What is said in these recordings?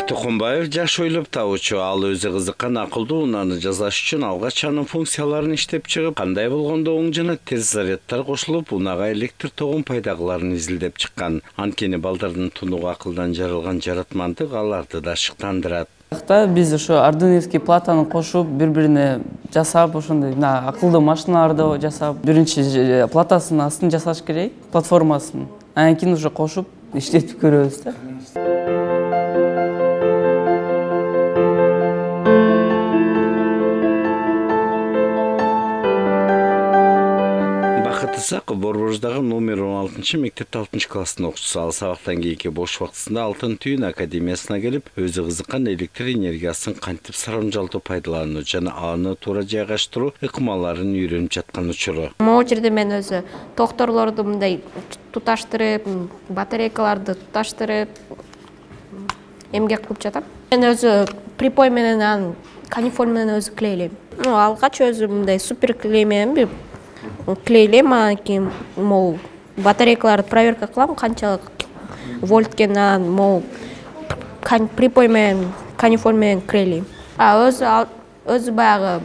Тукумбаев жаш ойлоп табуучу, ал өзү кызыккан акылдуу унааны жасаш үчүн алгач анын функцияларын иштеп чыгып, кандай болгондо оң жана терс зарядтар кошулуп, унага электр тогун пайда кыларын изилдеп чыккан. Анткени балдардын тунук акылдан жаралган жаратмандык аларды да шыктандырат. Биз ошо ардуиновский платаны кошуп, бири-бирине жасап, ошондой акылдуу машиналарды жасап, биринчи платасынын астын жасаш керек, платформасын. Анан кийин уже кошуп иштетип көрөбүз да. Исаков Борборждагы номер 16 мектепте 6 класстын окуучусу. Ал сабактан кийинки бош убактысында Алтын түйүн академиясына келип, өзү кызыккан электр энергиясын кантип сарамжалдуу пайдалануу жана аны туура жайгаштыруу ыкмаларын үйрөнүп жаткан учуру. Могу жерде мен өзү токторлорду мындай туташтырып, батарейкаларды туташтырып эмгек кылып жатам. Мен өзү припой менен канифоль менен өзү клейлейм. Алгач өзү мындай супер клей менен клейлейм, анан кийин могу батарейкаларды проверка кылам, канчалык вольт экенин, могу припой менен канифоль менен клейлейм. Өзү баягы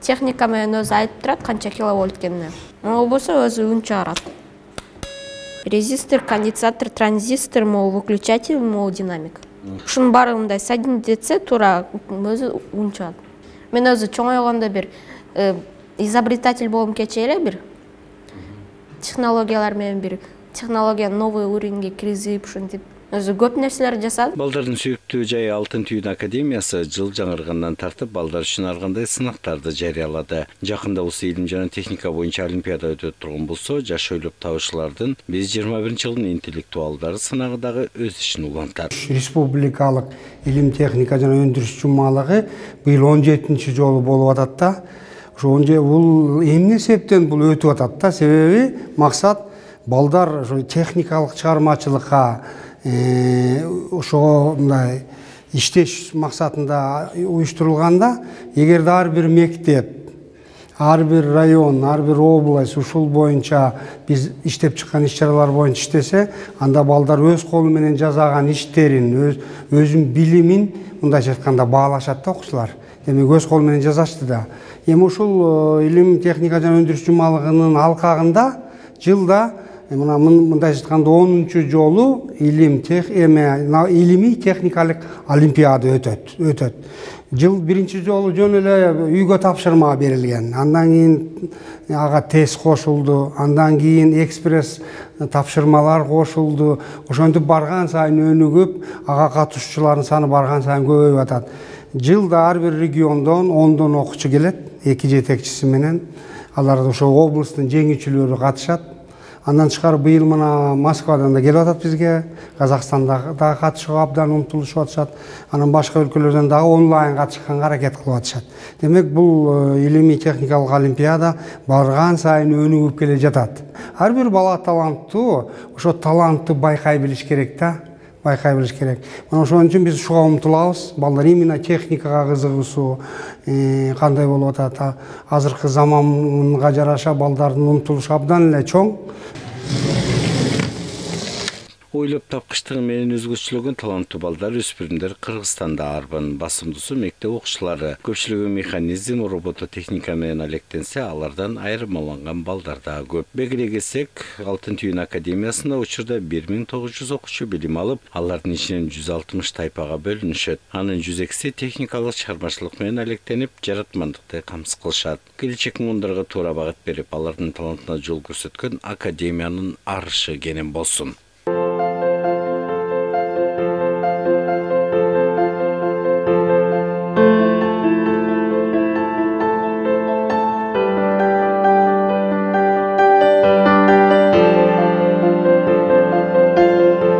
техника менен өзү айтып турат канча киловольт экенин. Могу болсо өзү үн чыгарат. Резистор, конденсатор, транзистор, могу выключатель, могу динамик. Ушунун баары мындай соединитсе туура өзү үн чыгат. Мен өзү чоңойгондо бир изобретатель болуп кетчү эле, бир технологиялар менен бир технология новый уровеньге киргизип, ушинтип өзү көп нерселер жасадым. Балдардын сүйүктүү жайы Алтын түйүн академиясы жыл жаңыргандан тартып балдар үчүн ар кандай сынактарды жарыялады. Жакында осы илим жана техника боюнча олимпиада өтөп турган болсо, жаш ойлоп табуучулардын биз 21-жылдын интеллектуалдары сынагы дагы өз ишин улантат. Республикалык илим техника жана өндүрүш жумалыгы быйыл 17-чи жолу болуп атат да. Бул эмне себептен бул өтүп атат да? Себеби максат балдар техникалык чыгармачылыкка ошого мындай иштеш максатында уюштурулганда, эгерде ар бир мектеп, ар бир район, ар бир область ушул боюнча биз иштеп чыккан иш-чаралар боюнча иштесе, анда балдар өз колу менен жасаган иштерин, өзүнүн билимин мындайча айтканда баалашат да окуучулар. Демек өз колу менен жасашты да. Эми ушул илим техника жана өндүрүш жумалыгынын алкагында жылда мындайча айтканда 10-чу жолу илимий техникалык олимпиада өтөт. Жыл биринчи жолу жөн эле үйгө тапшырма берилген. Андан кийин ага тест кошулду, андан кийин экспресс тапшырмалар кошулду. Ошентип барган сайын өнүгүп, ага катышуучулардын саны барган сайын көбөйүп атат. Жылда ар бир региондон 10 окуучу келет, 2 жетекчиси менен. Алар ошо областтын жеңүүчүлөрү катышат. Андан тышкары быйыл мына Москвадан да келип атат бизге, Казакстанда да катышууга абдан умтулушуп атышат. Анан башка өлкөлөрдөн дагы онлайн катышканга аракет кылып атышат. Демек бул илимий техникалык олимпиада барган сайын өнүгүп келе жатат. Ар бир бала таланттуу, ошо талантты байкай билиш керек да. Байкай билиш керек. Мына ошон үчүн биз ушуга умтулабыз. Балдар именно техникага кызыгуусу кандай болуп атат? Азыркы заманга жараша балдардын умтулушу абдан эле чоң. Ойлоп тапкычтыгы менен өзгөчөлүгүн таланттуу балдар өспүрүмдөр Кыргызстанда арбын. Басымдуусу мектеп окуучулары. Көпчүлүгү механизм, робототехника менен алектенсе, алардан айырмаланган балдар да көп. Бегире келсек, Алтын түйүн академиясында учурда 1900 окуучу билим алып, алардын ичинен 160 тайпага бөлүнүшөт. Анын 102си техникалык чыгармачылык менен алектенип, жаратмандыкты камсыз кылышат. Келечек муундарга туура багыт берип, алардын талантына жол көрсөткөн академиянын арышы кенен болсун.